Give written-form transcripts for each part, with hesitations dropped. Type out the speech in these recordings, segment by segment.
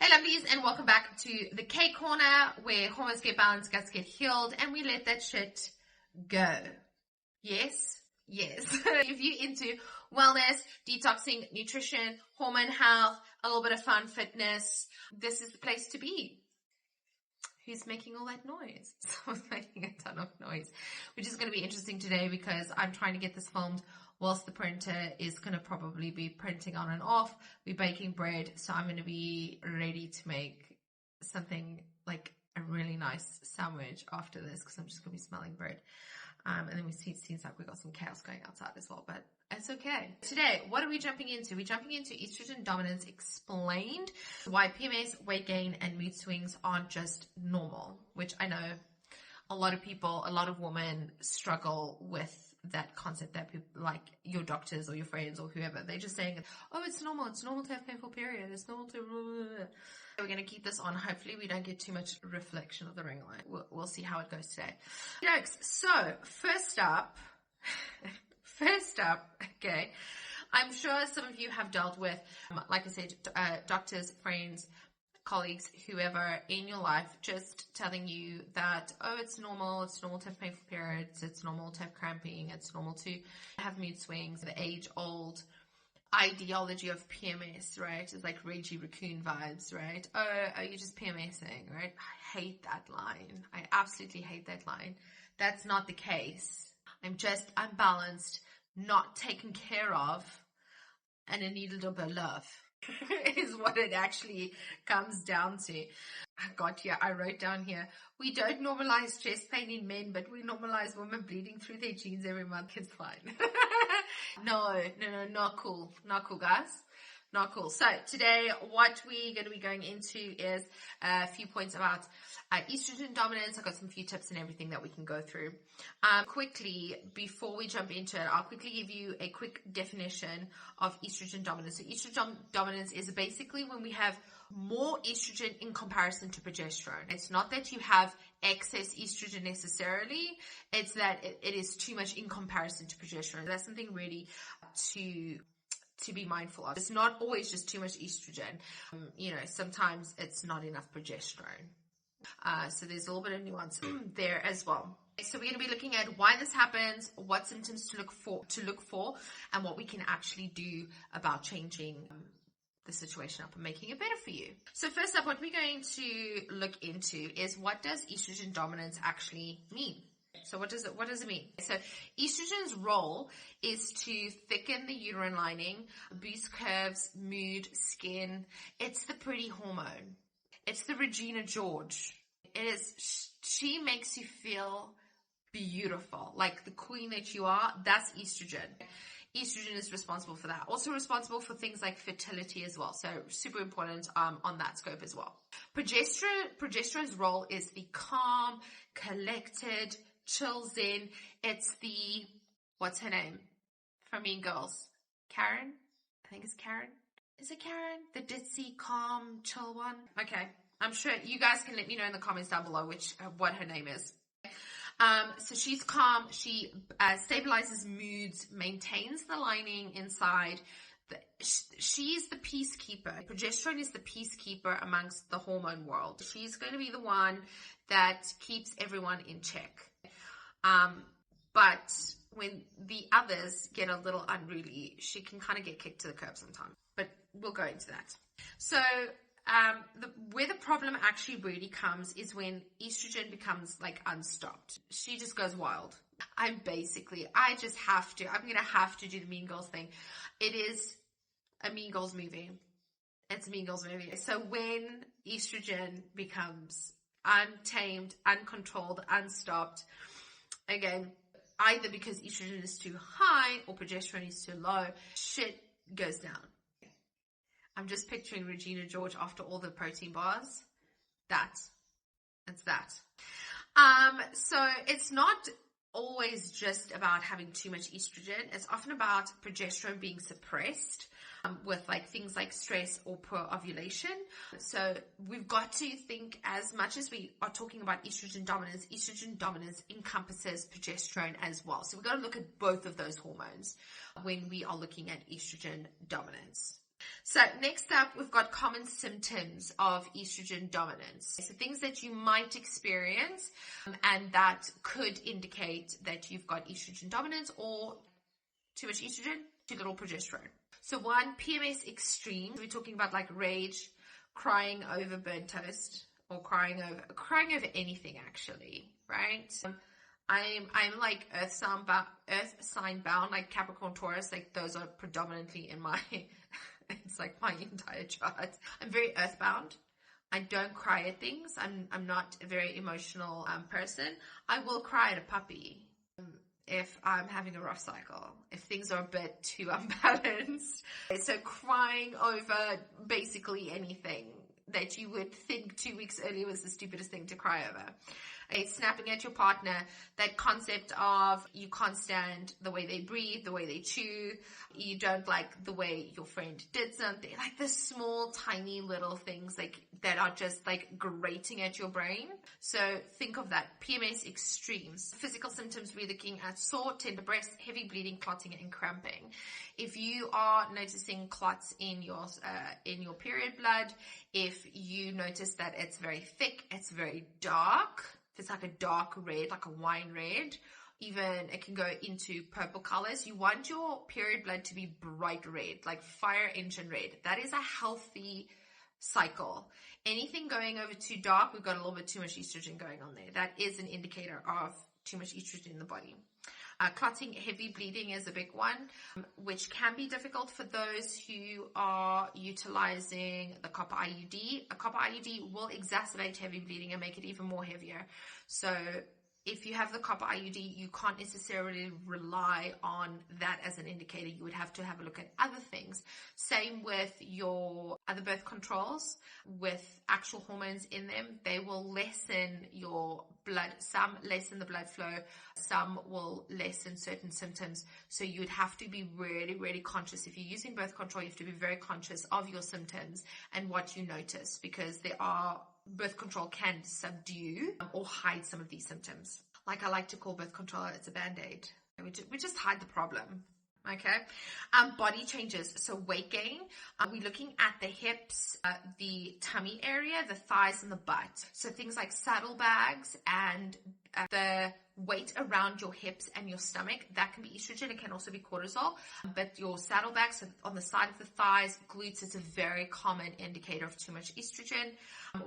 Hey lovelies, and welcome back to the K Corner, where hormones get balanced, guts get healed, and we let that shit go. Yes? Yes. If you're into wellness, detoxing, nutrition, hormone health, a little bit of fun, fitness, this is the place to be. Who's making all that noise? Someone's making a ton of noise, which is going to be interesting today because I'm trying to get this filmed whilst the printer is going to probably be printing on and off. We're baking bread, so I'm going to be ready to make something like a really nice sandwich after this because I'm just going to be smelling bread. And then it seems like we've got some chaos going outside as well, but it's okay. Today, what are we jumping into? We're jumping into estrogen dominance explained, why PMS, weight gain, and mood swings aren't just normal, which I know a lot of people, a lot of women struggle with that concept that people, like your doctors or your friends or whoever, they're just saying, oh, it's normal to have painful period, it's normal to... We're going to keep this on. Hopefully we don't get too much reflection of the ring light. We'll see how it goes today. Jokes. So first up, okay, I'm sure some of you have dealt with, like I said, doctors, friends, colleagues, whoever in your life, just telling you that, oh, it's normal to have painful periods, it's normal to have cramping, it's normal to have mood swings, the age-old ideology of PMS, right? It's like Reggie Raccoon vibes, right? Oh, you're just PMSing, right? I hate that line. I absolutely hate that line. That's not the case. I'm just unbalanced, not taken care of, and in need a little bit of love is what it actually comes down to. I wrote down here, we don't normalize chest pain in men, but we normalize women bleeding through their jeans every month. It's fine. No, not cool. Not cool, guys. Not cool. So today, what we're going to be going into is a few points about estrogen dominance. I've got some few tips and everything that we can go through. Quickly, before we jump into it, I'll quickly give you a quick definition of estrogen dominance. So estrogen dominance is basically when we have more estrogen in comparison to progesterone. It's not that you have excess estrogen necessarily, it's that it is too much in comparison to progesterone. That's something really to be mindful of. It's not always just too much estrogen. Sometimes it's not enough progesterone. So there's a little bit of nuance there as well. So we're going to be looking at why this happens, what symptoms to look for, and what we can actually do about changing the situation up and making it better for you. So first up, what we're going to look into is, what does estrogen dominance actually mean? So what does it mean? So estrogen's role is to thicken the uterine lining, boost curves, mood, skin. It's the pretty hormone. It's the Regina George. She makes you feel beautiful, like the queen that you are. That's estrogen. Estrogen is responsible for that. Also responsible for things like fertility as well. So super important on that scope as well. Progesterone's role is the calm, collected, chill zen. It's the, what's her name from Mean Girls? Karen? I think it's Karen. Is it Karen? The ditzy, calm, chill one? Okay. I'm sure you guys can let me know in the comments down below what her name is. So she's calm, she stabilizes moods, maintains the lining inside. She's the peacekeeper. Progesterone is the peacekeeper amongst the hormone world. She's going to be the one that keeps everyone in check. But when the others get a little unruly, she can kind of get kicked to the curb sometimes. But we'll go into that. So where the problem actually really comes is when estrogen becomes like unstopped. She just goes wild. I'm going to have to do the Mean Girls thing. It is a Mean Girls movie. It's a Mean Girls movie. So when estrogen becomes untamed, uncontrolled, unstopped, again, either because estrogen is too high or progesterone is too low, shit goes down. I'm just picturing Regina George after all the protein bars. It's that. So it's not always just about having too much estrogen. It's often about progesterone being suppressed with like things like stress or poor ovulation. So we've got to think, as much as we are talking about estrogen dominance encompasses progesterone as well. So we've got to look at both of those hormones when we are looking at estrogen dominance. So next up, we've got common symptoms of estrogen dominance. So things that you might experience and that could indicate that you've got estrogen dominance or too much estrogen, too little progesterone. So one, PMS extreme. We're talking about like rage, crying over burnt toast, or crying over anything actually, right? I'm like earth sign bound, like Capricorn, Taurus, like those are predominantly in my, it's like my entire chart. I'm very earthbound. I don't cry at things. I'm not a very emotional person. I will cry at a puppy if I'm having a rough cycle, if things are a bit too unbalanced. So crying over basically anything that you would think 2 weeks earlier was the stupidest thing to cry over. Snapping at your partner, that concept of you can't stand the way they breathe, the way they chew, you don't like the way your friend did something, like the small tiny little things like that are just like grating at your brain. So think of that. PMS extremes. Physical symptoms, we're looking at sore, tender breasts, heavy bleeding, clotting, and cramping. If you are noticing clots in your period blood, if you notice that it's very thick, it's very dark, if it's like a dark red, like a wine red, even it can go into purple colors. You want your period blood to be bright red, like fire engine red. That is a healthy cycle. Anything going over too dark, we've got a little bit too much estrogen going on there. That is an indicator of too much estrogen in the body. Clotting, heavy bleeding is a big one, which can be difficult for those who are utilizing the copper IUD. A copper IUD will exacerbate heavy bleeding and make it even more heavier. So if you have the copper IUD, you can't necessarily rely on that as an indicator. You would have to have a look at other things. Same with your other birth controls with actual hormones in them. They will lessen your blood. Some lessen the blood flow. Some will lessen certain symptoms. So you would have to be really, really conscious. If you're using birth control, you have to be very conscious of your symptoms and what you notice, because birth control can subdue or hide some of these symptoms. Like I like to call birth control, it's a band-aid. We just hide the problem. Okay. Body changes. So weight gain. We're looking at the hips, the tummy area, the thighs, and the butt. So things like saddlebags and the weight around your hips and your stomach, that can be estrogen. It can also be cortisol. But your saddlebags on the side of the thighs, glutes, is a very common indicator of too much estrogen.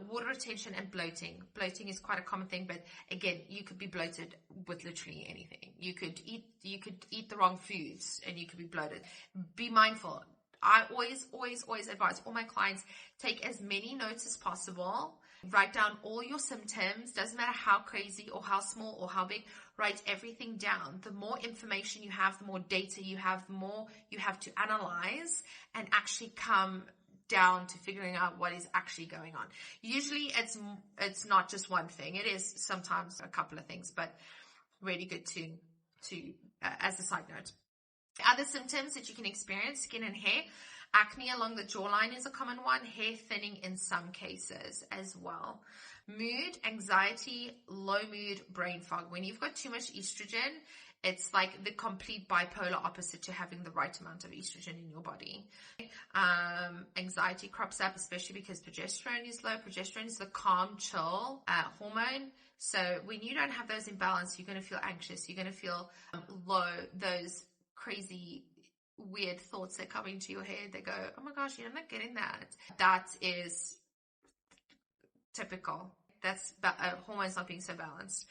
Water retention and bloating. Bloating is quite a common thing, but again, you could be bloated with literally anything. You could eat the wrong foods and you could be bloated. Be mindful. I always advise all my clients, take as many notes as possible. Write down all your symptoms. Doesn't matter how crazy or how small or how big. Write everything down. The more information you have, the more data you have, the more you have to analyze and actually come down to figuring out what is actually going on. Usually it's not just one thing. It is sometimes a couple of things, but really good to as a side note. Other symptoms that you can experience: skin and hair. Acne along the jawline is a common one. Hair thinning in some cases as well. Mood, anxiety, low mood, brain fog. When you've got too much estrogen, it's like the complete bipolar opposite to having the right amount of estrogen in your body. Anxiety crops up, especially because progesterone is low. Progesterone is the calm, chill hormone. So when you don't have those in balance, you're going to feel anxious. You're going to feel low. Those crazy, weird thoughts that come into your head. They go, oh my gosh, I'm not getting that. That is typical. That's hormones not being so balanced.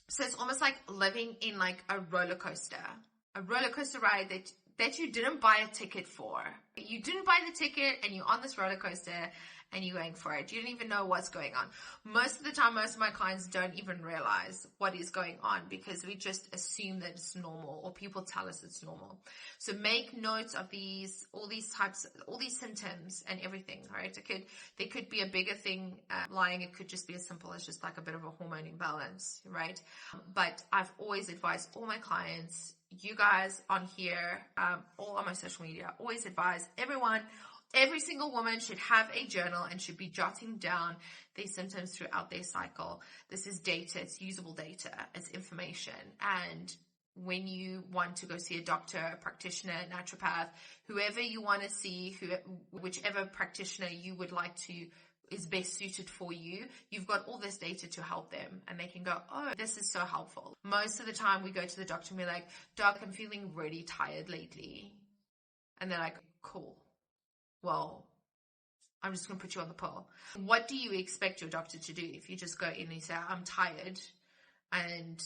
So it's almost like living in like a roller coaster ride that you didn't buy a ticket for. You didn't buy the ticket and you're on this roller coaster and you're going for it. You don't even know what's going on. Most of the time, most of my clients don't even realize what is going on because we just assume that it's normal, or people tell us it's normal. So make notes of all these symptoms and everything, right? There could be a bigger thing lying. It could just be as simple as just like a bit of a hormone imbalance, right? But I've always advised all my clients, you guys on here, all on my social media, always advise everyone, every single woman should have a journal and should be jotting down their symptoms throughout their cycle. This is data. It's usable data. It's information. And when you want to go see a doctor, a practitioner, a naturopath, whoever you want to see, whichever practitioner you would like to is best suited for you, you've got all this data to help them, and they can go, oh, this is so helpful. Most of the time we go to the doctor and we're like, doc, I'm feeling really tired lately. And they're like, cool. Well, I'm just going to put you on the pill. What do you expect your doctor to do if you just go in and you say, I'm tired and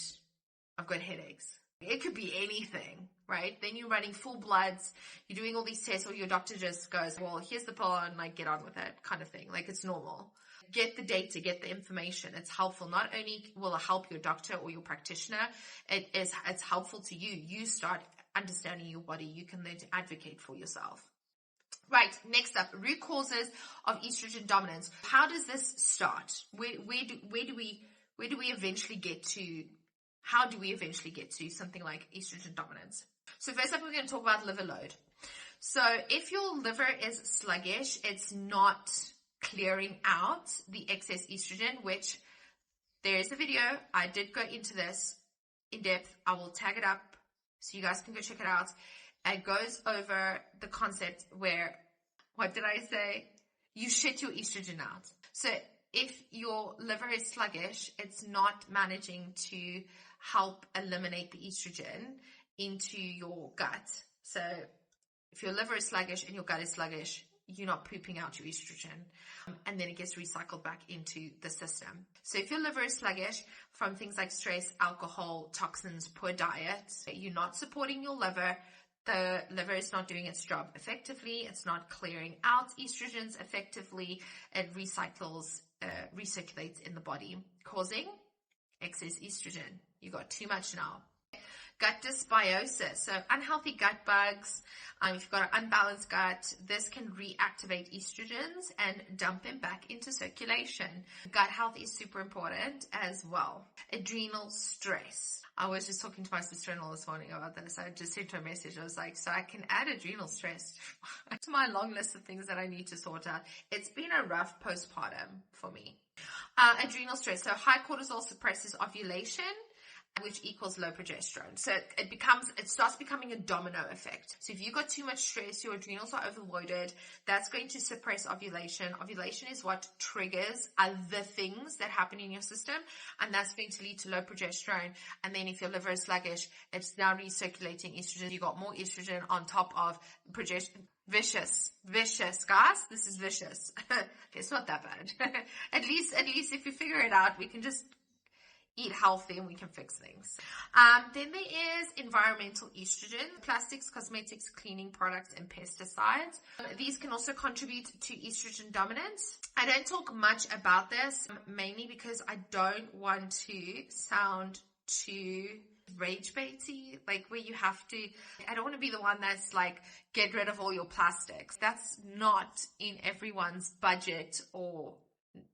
I've got headaches? It could be anything, right? Then you're running full bloods, you're doing all these tests, or your doctor just goes, well, here's the pill and like get on with it kind of thing. Like, it's normal. Get the data, get the information. It's helpful. Not only will it help your doctor or your practitioner, it's helpful to you. You start understanding your body. You can then advocate for yourself. Right, next up, root causes of estrogen dominance. How does this start? Where do we eventually get to? How do we eventually get to something like estrogen dominance? So first up, we're going to talk about liver load. So if your liver is sluggish, it's not clearing out the excess estrogen, which there is a video. I did go into this in depth. I will tag it up so you guys can go check it out. It goes over the concept where, what did I say? You shit your estrogen out. So if your liver is sluggish, it's not managing to help eliminate the estrogen into your gut. So if your liver is sluggish and your gut is sluggish, you're not pooping out your estrogen, and then it gets recycled back into the system. So if your liver is sluggish from things like stress, alcohol, toxins, poor diet, you're not supporting your liver. The liver is not doing its job effectively. It's not clearing out estrogens effectively. It recirculates in the body, causing excess estrogen. You got too much now. Gut dysbiosis, so unhealthy gut bugs. If you've got an unbalanced gut, this can reactivate estrogens and dump them back into circulation. Gut health is super important as well. Adrenal stress. I was just talking to my sister-in-law this morning about this. I just sent her a message. I was like, so I can add adrenal stress to my long list of things that I need to sort out. It's been a rough postpartum for me. Adrenal stress. So high cortisol suppresses ovulation, which equals low progesterone. So it starts becoming a domino effect. So if you've got too much stress, your adrenals are overloaded, that's going to suppress ovulation. Ovulation is what triggers other things that happen in your system, and that's going to lead to low progesterone. And then if your liver is sluggish, it's now recirculating estrogen. You got more estrogen on top of progesterone. Vicious, guys. This is vicious. It's not that bad. At least if you figure it out, we can just eat healthy and we can fix things. Then there is environmental estrogen, plastics, cosmetics, cleaning products, and pesticides. These can also contribute to estrogen dominance. I don't talk much about this, mainly because I don't want to sound too rage baity, like where you have to, I don't want to be the one that's like, get rid of all your plastics. That's not in everyone's budget or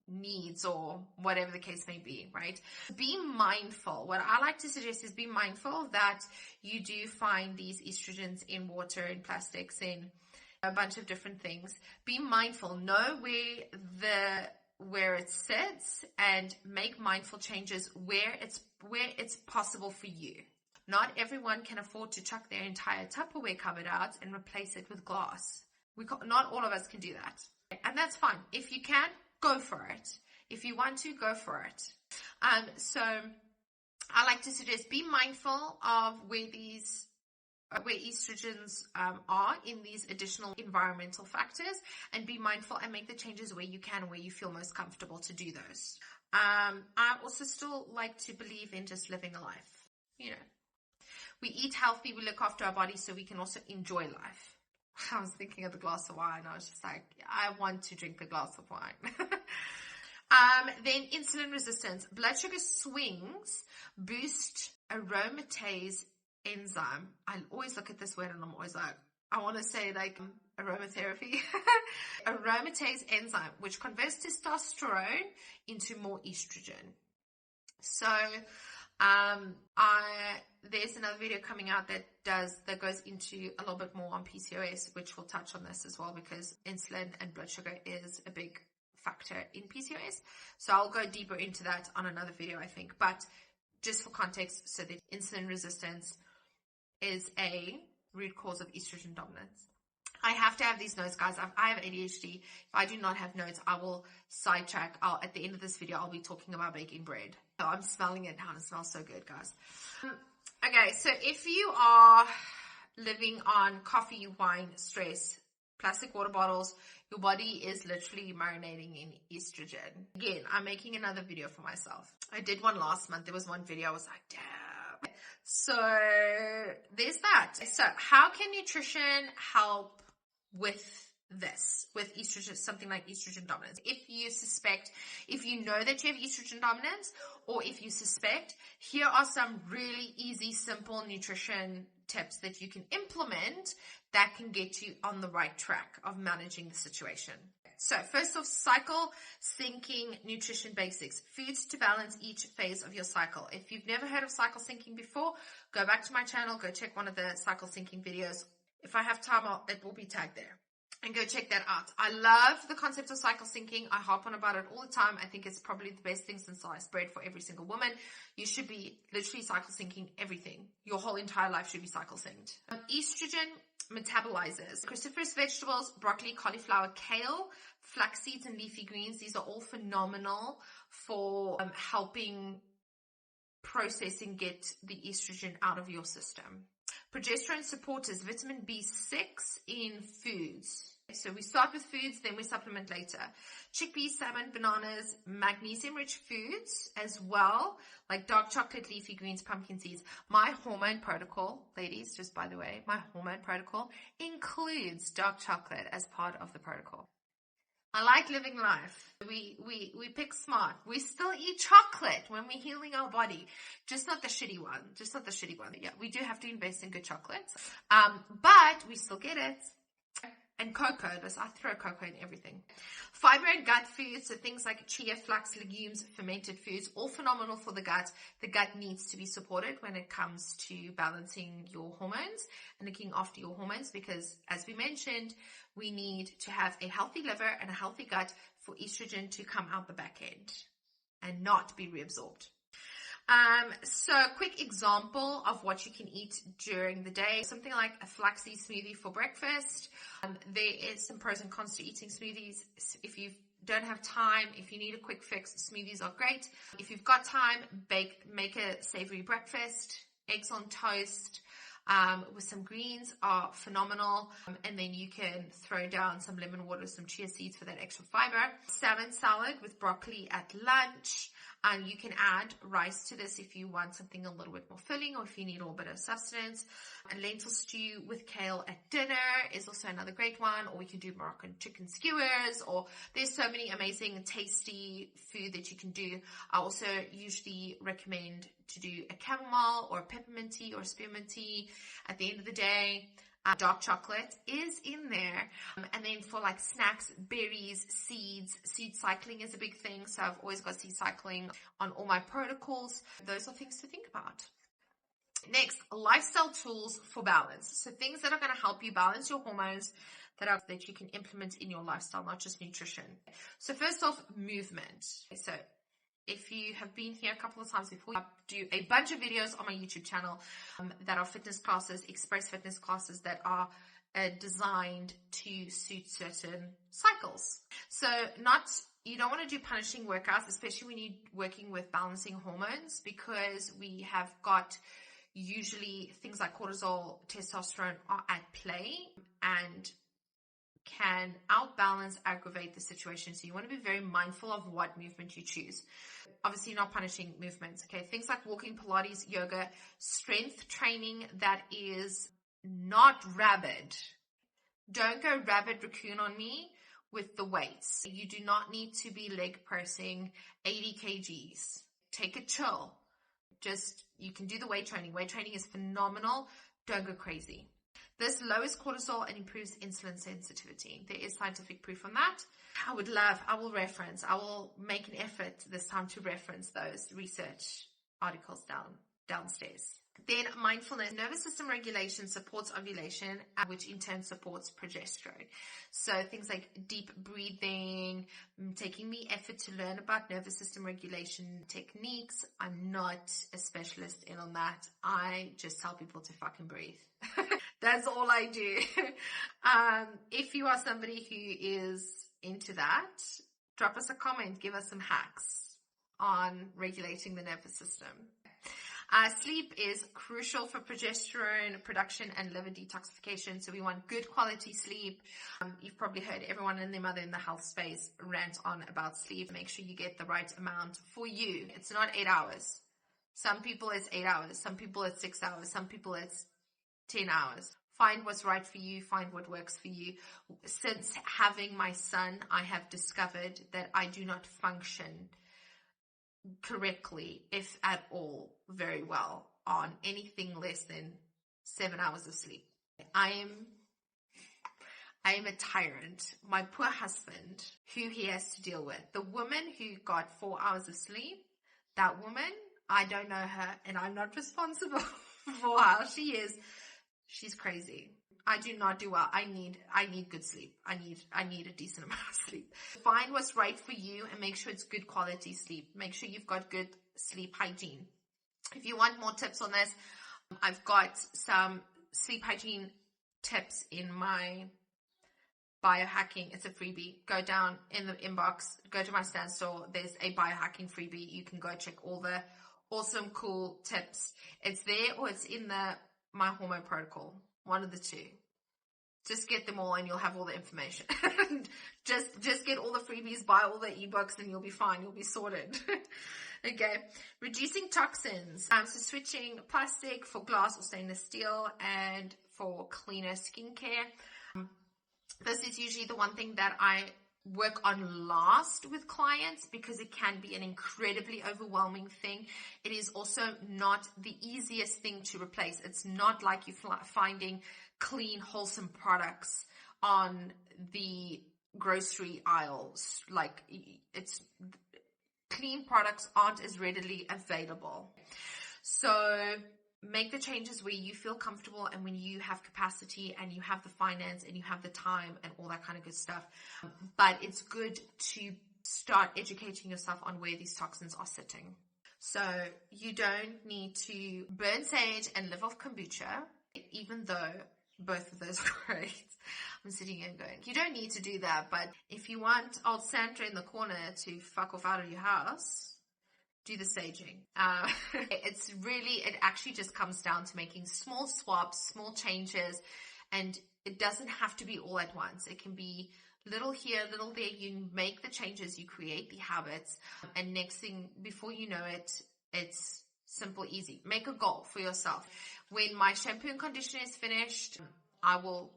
needs or whatever the case may be, right? Be mindful. What I like to suggest is be mindful that you do find these estrogens in water, in plastics, in a bunch of different things. Be mindful. Know where it sits and make mindful changes where it's possible for you. Not everyone can afford to chuck their entire Tupperware cupboard out and replace it with glass. Not all of us can do that. And that's fine. If you can, go for it. If you want to, go for it. So I like to suggest be mindful of where estrogens are in these additional environmental factors, and be mindful and make the changes where you can, where you feel most comfortable to do those. I also still like to believe in just living a life. You know, we eat healthy, we look after our body so we can also enjoy life. I was thinking of the glass of wine. I was just like, I want to drink the glass of wine. Then insulin resistance. Blood sugar swings boost aromatase enzyme. I always look at this word and I'm always like, I want to say like aromatherapy. Aromatase enzyme, which converts testosterone into more estrogen. So there's another video coming out that goes into a little bit more on PCOS, which will touch on this as well, because insulin and blood sugar is a big factor in PCOS. So I'll go deeper into that on another video, I think. But just for context, so that insulin resistance is a root cause of estrogen dominance. I have to have these notes, guys. I have ADHD. If I do not have notes, I will sidetrack. At the end of this video, I'll be talking about baking bread. So I'm smelling it now, and it smells so good, guys. Okay, so if you are living on coffee, wine, stress, plastic water bottles, your body is literally marinating in estrogen. Again, I'm making another video for myself. I did one last month. There was one video I was like, damn. So there's that. So how can nutrition help with this, with estrogen, something like estrogen dominance? If you know that you have estrogen dominance, or if you suspect, here are some really easy, simple nutrition tips that you can implement that can get you on the right track of managing the situation. So first off, cycle syncing nutrition basics, foods to balance each phase of your cycle. If you've never heard of cycle syncing before, go back to my channel, go check one of the cycle syncing videos. If I have time, it will be tagged there. And go check that out. I love the concept of cycle syncing. I harp on about it all the time. I think it's probably the best thing since sliced bread for every single woman. You should be literally cycle syncing everything. Your whole entire life should be cycle synced. Estrogen metabolizers, cruciferous vegetables, broccoli, cauliflower, kale, flax seeds, and leafy greens. These are all phenomenal for helping processing get the estrogen out of your system. Progesterone supporters, vitamin B6 in foods. So we start with foods, then we supplement later. Chickpeas, salmon, bananas, magnesium-rich foods as well, like dark chocolate, leafy greens, pumpkin seeds. My hormone protocol, ladies, just by the way, my hormone protocol includes dark chocolate as part of the protocol. I like living life. We pick smart. We still eat chocolate when we're healing our body. Just not the shitty one. Yeah, we do have to invest in good chocolates. But we still get it. And cocoa. I throw cocoa in everything. Fiber and gut foods, so things like chia, flax, legumes, fermented foods, all phenomenal for the gut. The gut needs to be supported when it comes to balancing your hormones and looking after your hormones, because as we mentioned, we need to have a healthy liver and a healthy gut for estrogen to come out the back end and not be reabsorbed. So quick example of what you can eat during the day, something like a flaxseed smoothie for breakfast. There is some pros and cons to eating smoothies. If you don't have time, if you need a quick fix, smoothies are great. If you've got time, make a savory breakfast, eggs on toast, with some greens are phenomenal. And then you can throw down some lemon water, some chia seeds for that extra fiber. Salmon salad with broccoli at lunch. You can add rice to this if you want something a little bit more filling, or if you need a little bit of sustenance. A lentil stew with kale at dinner is also another great one. Or we can do Moroccan chicken skewers, or there's so many amazing tasty food that you can do. I also usually recommend to do a chamomile or a peppermint tea or a spearmint tea at the end of the day. Dark chocolate is in there. And then for like snacks, berries, seeds, seed cycling is a big thing. So I've always got seed cycling on all my protocols. Those are things to think about. Next, lifestyle tools for balance. So things that are going to help you balance your hormones that you can implement in your lifestyle, not just nutrition. So first off, movement. So if you have been here a couple of times before, I do a bunch of videos on my YouTube channel that are fitness classes, express fitness classes that are designed to suit certain cycles. So you don't want to do punishing workouts, especially when you're working with balancing hormones, because we have got usually things like cortisol, testosterone are at play and can outbalance, aggravate the situation. So you want to be very mindful of what movement you choose. Obviously not punishing movements, okay? Things like walking, Pilates, yoga, strength training that is not rabid. Don't go rabid raccoon on me with the weights. You do not need to be leg pressing 80 kgs. Take it chill. You can do the weight training. Weight training is phenomenal. Don't go crazy. This lowers cortisol and improves insulin sensitivity. There is scientific proof on that. I will make an effort this time to reference those research articles downstairs. Then mindfulness, nervous system regulation supports ovulation, which in turn supports progesterone. So things like deep breathing, taking the effort to learn about nervous system regulation techniques. I'm not a specialist in on that. I just tell people to fucking breathe. That's all I do. If you are somebody who is into that, drop us a comment, give us some hacks on regulating the nervous system. Sleep is crucial for progesterone production and liver detoxification. So we want good quality sleep. You've probably heard everyone and their mother in the health space rant on about sleep. Make sure you get the right amount for you. It's not 8 hours. Some people it's 8 hours. Some people it's 6 hours. Some people it's 10 hours. Find what's right for you. Find what works for you. Since having my son, I have discovered that I do not function correctly, if at all, very well on anything less than 7 hours of sleep. I am a tyrant. My poor husband, who he has to deal with. The woman who got 4 hours of sleep, that woman, I don't know her, and I'm not responsible for how she is. She's crazy. I do not do well. I need good sleep. I need a decent amount of sleep. Find what's right for you and make sure it's good quality sleep. Make sure you've got good sleep hygiene. If you want more tips on this, I've got some sleep hygiene tips in my biohacking. It's a freebie. Go down in the inbox, go to my stand store. There's a biohacking freebie. You can go check all the awesome, cool tips. It's there or it's in my hormone protocol. One of the two. Just get them all and you'll have all the information. just get all the freebies, buy all the ebooks and you'll be fine. You'll be sorted. Okay. Reducing toxins. So switching plastic for glass or stainless steel and for cleaner skincare. This is usually the one thing that I work on last with clients because it can be an incredibly overwhelming thing. It is also not the easiest thing to replace. It's not like you finding clean, wholesome products on the grocery aisles. Like it's clean products aren't as readily available. So make the changes where you feel comfortable and when you have capacity and you have the finance and you have the time and all that kind of good stuff. But it's good to start educating yourself on where these toxins are sitting. So you don't need to burn sage and live off kombucha, even though both of those are great. I'm sitting here going, you don't need to do that. But if you want old Sandra in the corner to fuck off out of your house, do the saging. It actually just comes down to making small swaps, small changes, and it doesn't have to be all at once. It can be little here, little there. You make the changes, you create the habits, and next thing, before you know it, it's simple, easy. Make a goal for yourself. When my shampoo and conditioner is finished, I will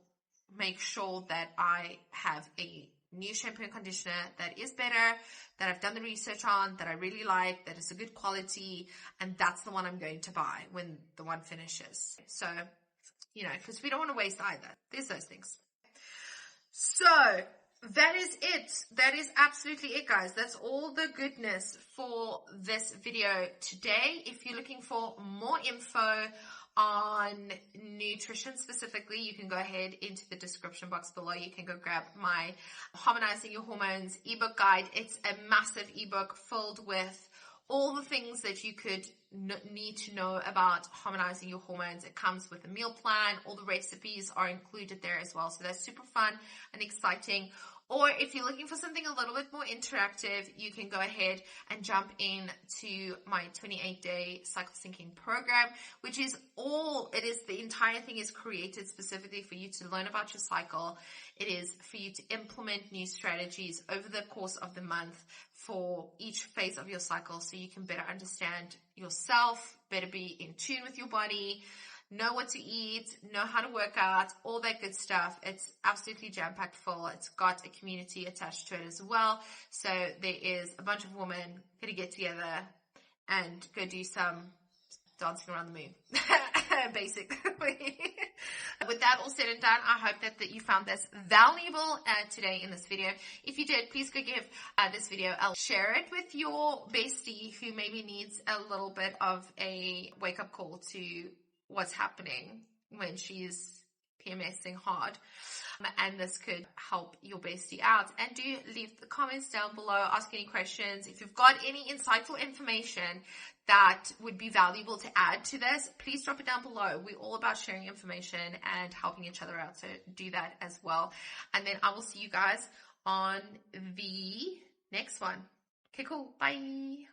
make sure that I have a new shampoo and conditioner that is better, that I've done the research on, that I really like, that is a good quality, and that's the one I'm going to buy when the one finishes. So, because we don't want to waste either. There's those things. So that is it. That is absolutely it, guys. That's all the goodness for this video today. If you're looking for more info on nutrition specifically, you can go ahead into the description box below. You can go grab my Harmonizing Your Hormones ebook guide. It's a massive ebook filled with all the things that you could need to know about harmonizing your hormones. It comes with a meal plan. All the recipes are included there as well. So that's super fun and exciting. Or if you're looking for something a little bit more interactive, you can go ahead and jump into my 28-day cycle syncing program, which is the entire thing is created specifically for you to learn about your cycle. It is for you to implement new strategies over the course of the month for each phase of your cycle so you can better understand yourself, better be in tune with your body, know what to eat, know how to work out, all that good stuff. It's absolutely jam-packed full. It's got a community attached to it as well. So there is a bunch of women going to get together and go do some dancing around the moon. basically. With that all said and done, I hope that you found this valuable today in this video. If you did, please go give this video share it with your bestie who maybe needs a little bit of a wake-up call to what's happening when she's PMSing hard. And this could help your bestie out. And do leave the comments down below, ask any questions. If you've got any insightful information that would be valuable to add to this, please drop it down below. We're all about sharing information and helping each other out, so do that as well. And then I will see you guys on the next one. Okay, cool. Bye.